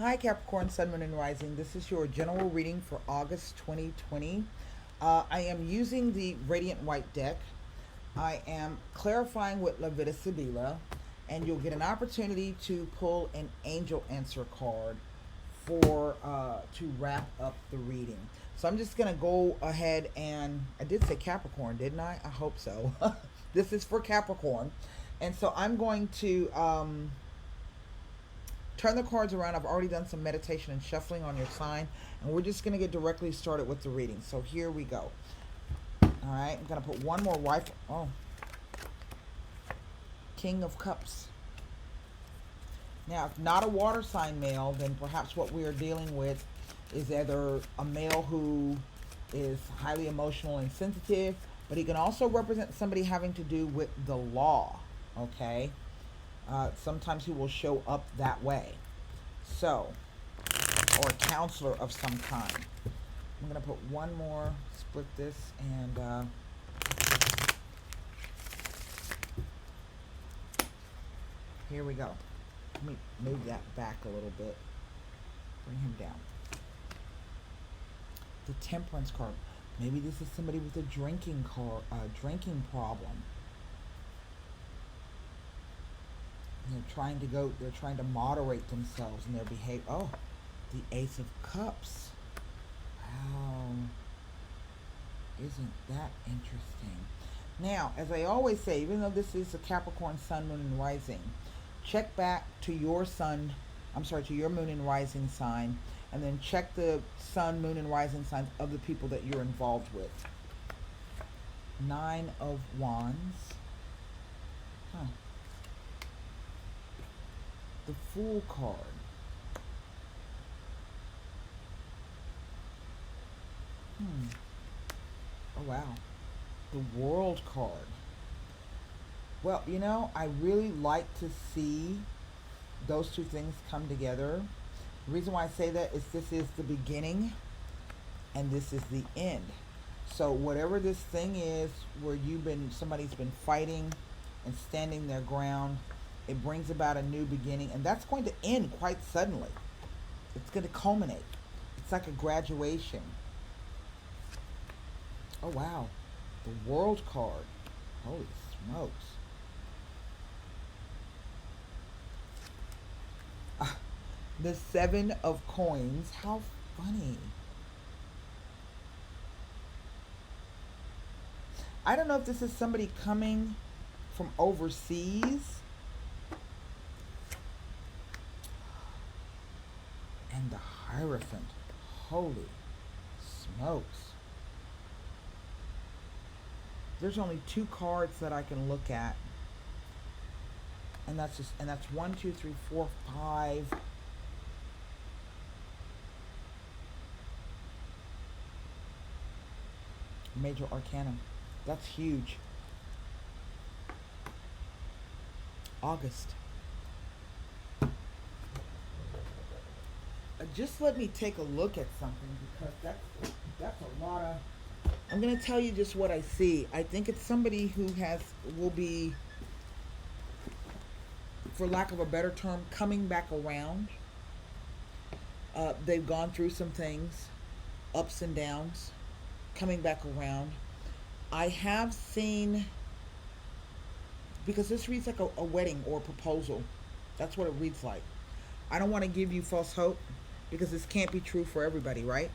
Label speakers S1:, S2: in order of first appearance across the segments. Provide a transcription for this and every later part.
S1: Hi, Capricorn, Sun, Moon, and Rising. This is your general reading for August 2020. I am using the Radiant White deck. I am clarifying with La Vida Sibila, and you'll get an opportunity to pull an angel answer card for to wrap up the reading. So I'm just gonna go ahead and I did say Capricorn, didn't I? I hope so. This is for Capricorn, and so I'm going to turn the cards around. I've already done some meditation and shuffling on your sign, and we're just going to get directly started with the reading. So here we go. All right, I'm going to put one more wife. Oh, King of Cups. Now, if not a water sign male, then perhaps what we are dealing with is either a male who is highly emotional and sensitive, but he can also represent somebody having to do with the law, okay? Sometimes he will show up that way. So, or a counselor of some kind. I'm going to put one more, split this, and here we go. Let me move that back a little bit. Bring him down. The Temperance card. Maybe this is somebody with a drinking problem. They're trying to moderate themselves in their behavior. Oh, the Ace of Cups. Wow. Isn't that interesting? Now, as I always say, even though this is a Capricorn Sun, Moon, and Rising, check back to your to your Moon and Rising sign, and then check the Sun, Moon, and Rising signs of the people that you're involved with. Nine of Wands. Huh. The Fool card. Oh, wow. The World card. Well, I really like to see those two things come together. The reason why I say that is this is the beginning and this is the end. So whatever this thing is where somebody's been fighting and standing their ground, it brings about a new beginning, and that's going to end quite suddenly. It's going to culminate. It's like a graduation. Oh, wow. The World card. Holy smokes. The Seven of Coins. How funny. I don't know if this is somebody coming from overseas. And the Hierophant. Holy smokes. There's only two cards that I can look at. And that's 1, 2, 3, 4, 5. Major Arcana. That's huge. August. Just let me take a look at something, because that's a lot of. I'm going to tell you just what I see. I think it's somebody who will be, for lack of a better term, coming back around. They've gone through some things, ups and downs, coming back around. I have seen, because this reads like a wedding or a proposal. That's what it reads like. I don't want to give you false hope, because this can't be true for everybody, right?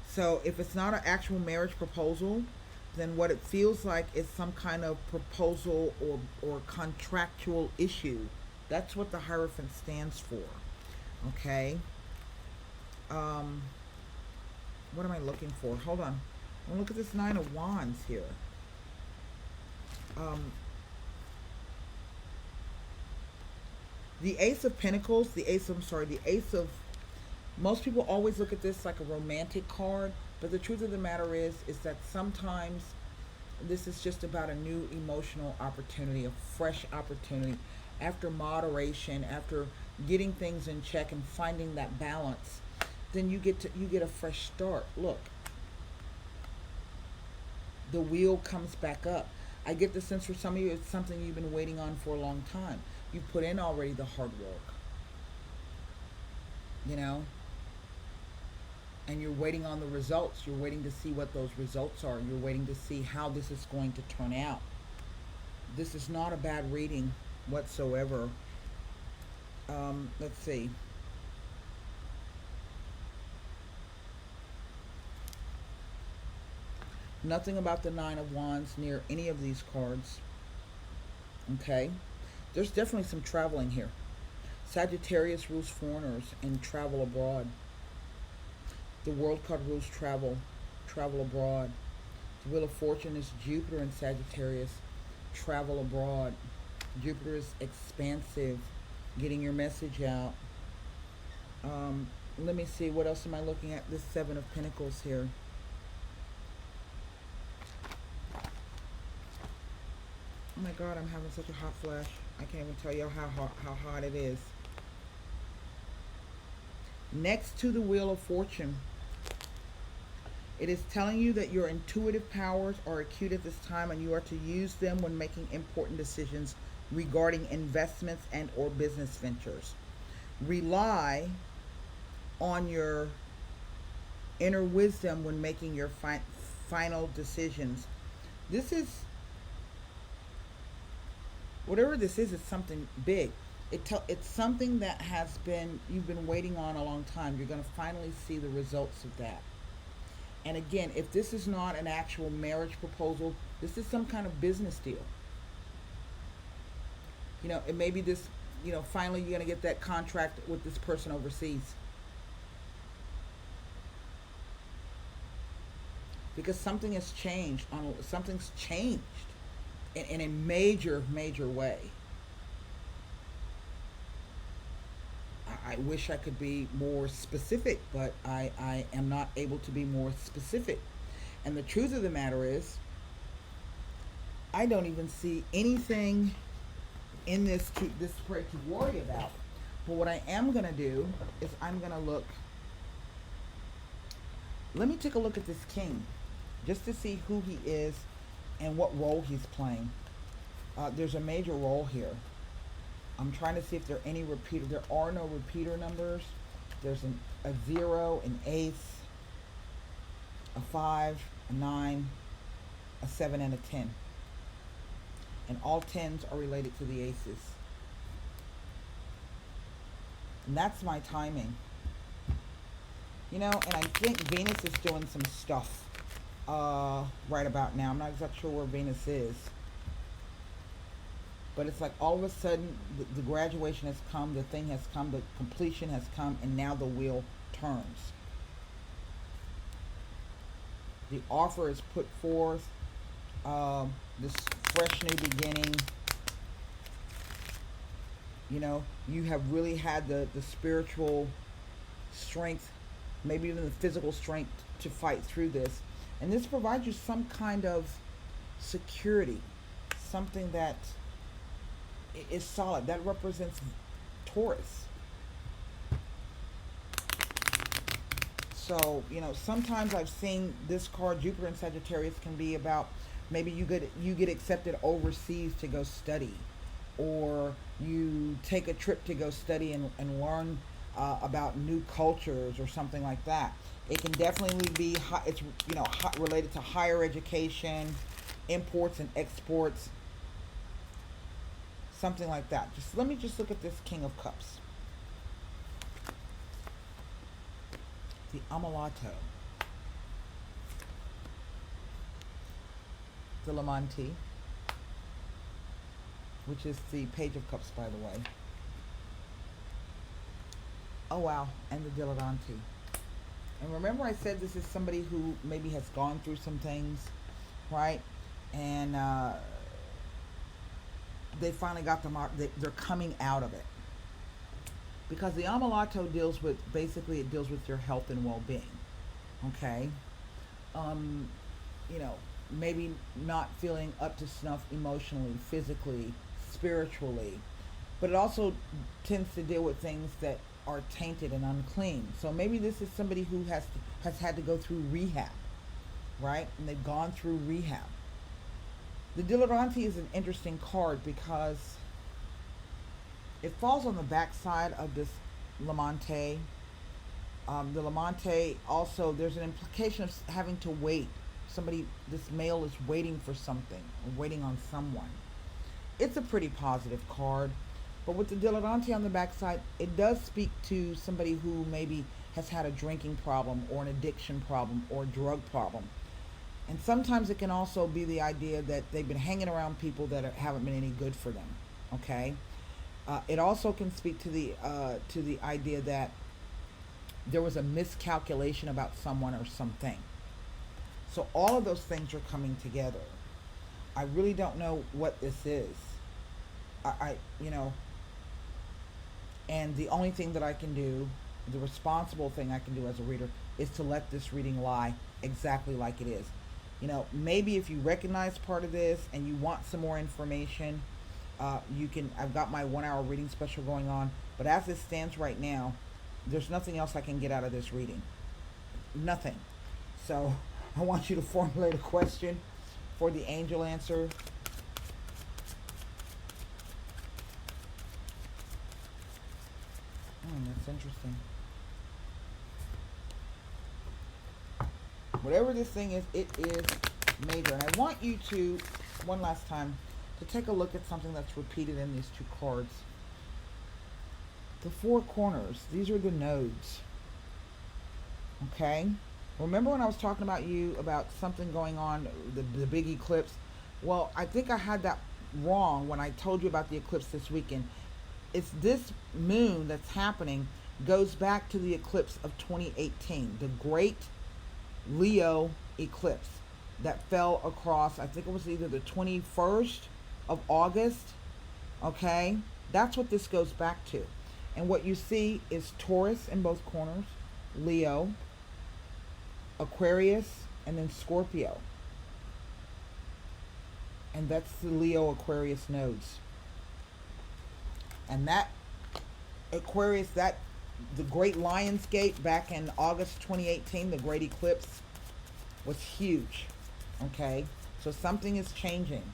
S1: So if it's not an actual marriage proposal, then what it feels like is some kind of proposal or contractual issue. That's what the Hierophant stands for. Okay? What am I looking for? Hold on. I'm look at this Nine of Wands here. The Ace of Pentacles, the Ace of, most people always look at this like a romantic card, but the truth of the matter is that sometimes this is just about a new emotional opportunity, a fresh opportunity. After moderation, after getting things in check and finding that balance, then you get a fresh start. Look, the wheel comes back up. I get the sense for some of you it's something you've been waiting on for a long time. You've put in already the hard work. you know, and you're waiting on the results. You're waiting to see what those results are. You're waiting to see how this is going to turn out. This is not a bad reading whatsoever. Let's see. Nothing about the Nine of Wands near any of these cards. Okay? There's definitely some traveling here. Sagittarius rules foreigners and travel abroad. The World card rules travel abroad. The Wheel of Fortune is Jupiter and Sagittarius, travel abroad. Jupiter is expansive, getting your message out. Let me see, what else am I looking at? This Seven of Pentacles here. Oh my God, I'm having such a hot flash. I can't even tell you how hot it is. Next to the Wheel of Fortune, it is telling you that your intuitive powers are acute at this time and you are to use them when making important decisions regarding investments and or business ventures. Rely on your inner wisdom when making your final decisions. This is, whatever this is something big. It's something that you've been waiting on a long time. You're going to finally see the results of that. And again, if this is not an actual marriage proposal, this is some kind of business deal. You know, it may be this, you know, finally you're going to get that contract with this person overseas. Because something has changed. Something's changed in a major, major way. I wish I could be more specific, but I am not able to be more specific. And the truth of the matter is, I don't even see anything in this spread to worry about. But what I am going to do is I'm going to look. Let me take a look at this king, just to see who he is and what role he's playing. There's a major role here. I'm trying to see if there are any repeater. There are no repeater numbers. There's a 0, an ace, a 5, a 9, a 7, and a 10. And all 10s are related to the aces. And that's my timing. You know, and I think Venus is doing some stuff right about now. I'm not exactly sure where Venus is. But it's like all of a sudden the graduation has come, the thing has come, the completion has come, and now the wheel turns. The offer is put forth, this fresh new beginning. You know, you have really had the spiritual strength, maybe even the physical strength to fight through this. And this provides you some kind of security, something that is solid. That represents Taurus. So, you know, sometimes I've seen this card, Jupiter and Sagittarius, can be about maybe you get accepted overseas to go study, or you take a trip to go study and learn about new cultures or something like that. It can definitely be it's, you know, related to higher education, imports and exports, something like that. Just let me just look at this King of Cups. The Ammalato. The Lamanti, which is the Page of Cups, by the way. Oh wow, and the Dilettanti. And remember I said this is somebody who maybe has gone through some things, right? And they finally got them out. They're coming out of it. Because the Ammalato deals with, basically it deals with your health and well-being. Okay? You know, maybe not feeling up to snuff emotionally, physically, spiritually. But it also tends to deal with things that are tainted and unclean. So maybe this is somebody who has had to go through rehab, right? And they've gone through rehab. The Dilettanti is an interesting card because it falls on the back side of this Lamante, The Lamante also, there's an implication of having to wait. Somebody, this male is waiting for something, or waiting on someone. It's a pretty positive card. But with the dilettante on the backside, it does speak to somebody who maybe has had a drinking problem or an addiction problem or a drug problem. And sometimes it can also be the idea that they've been hanging around people that haven't been any good for them. Okay. It also can speak to the idea that there was a miscalculation about someone or something. So all of those things are coming together. I really don't know what this is. I you know, and the only thing that I can do, the responsible thing I can do as a reader, is to let this reading lie exactly like it is. Maybe if you recognize part of this and you want some more information, you can. I've got my 1 hour reading special going on, but as it stands right now, there's nothing else I can get out of this reading. Nothing. So I want you to formulate a question for the angel answer. That's interesting. Whatever this thing is, it is major. And I want you to, one last time, to take a look at something that's repeated in these two cards. The four corners, these are the nodes. Okay? Remember when I was talking about something going on, the big eclipse? Well, I think I had that wrong when I told you about the eclipse this weekend. It's this moon that's happening goes back to the eclipse of 2018, the great Leo eclipse that fell across, I think it was either the 21st of August. Okay? That's what this goes back to. And what you see is Taurus in both corners, Leo, Aquarius, and then Scorpio. And that's the Leo Aquarius nodes. And that Aquarius, that the Great Lion's Gate back in August 2018, the Great Eclipse, was huge. Okay? So something is changing.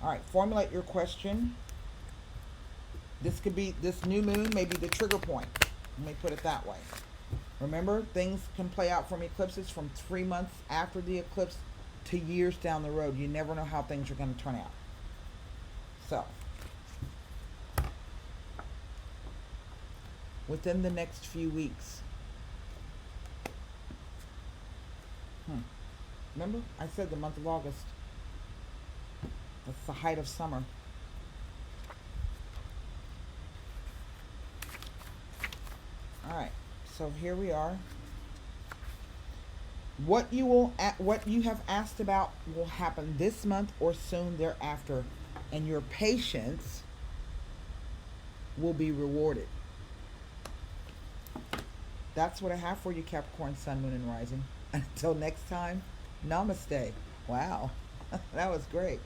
S1: All right, formulate your question. This could be, this new moon may be the trigger point. Let me put it that way. Remember, things can play out from eclipses from 3 months after the eclipse to years down the road. You never know how things are going to turn out. So, within the next few weeks. Remember, I said the month of August. That's the height of summer. All right, so here we are. What you have asked about will happen this month or soon thereafter, and your patience will be rewarded. That's what I have for you, Capricorn, Sun, Moon, and Rising. Until next time, namaste. Wow, that was great.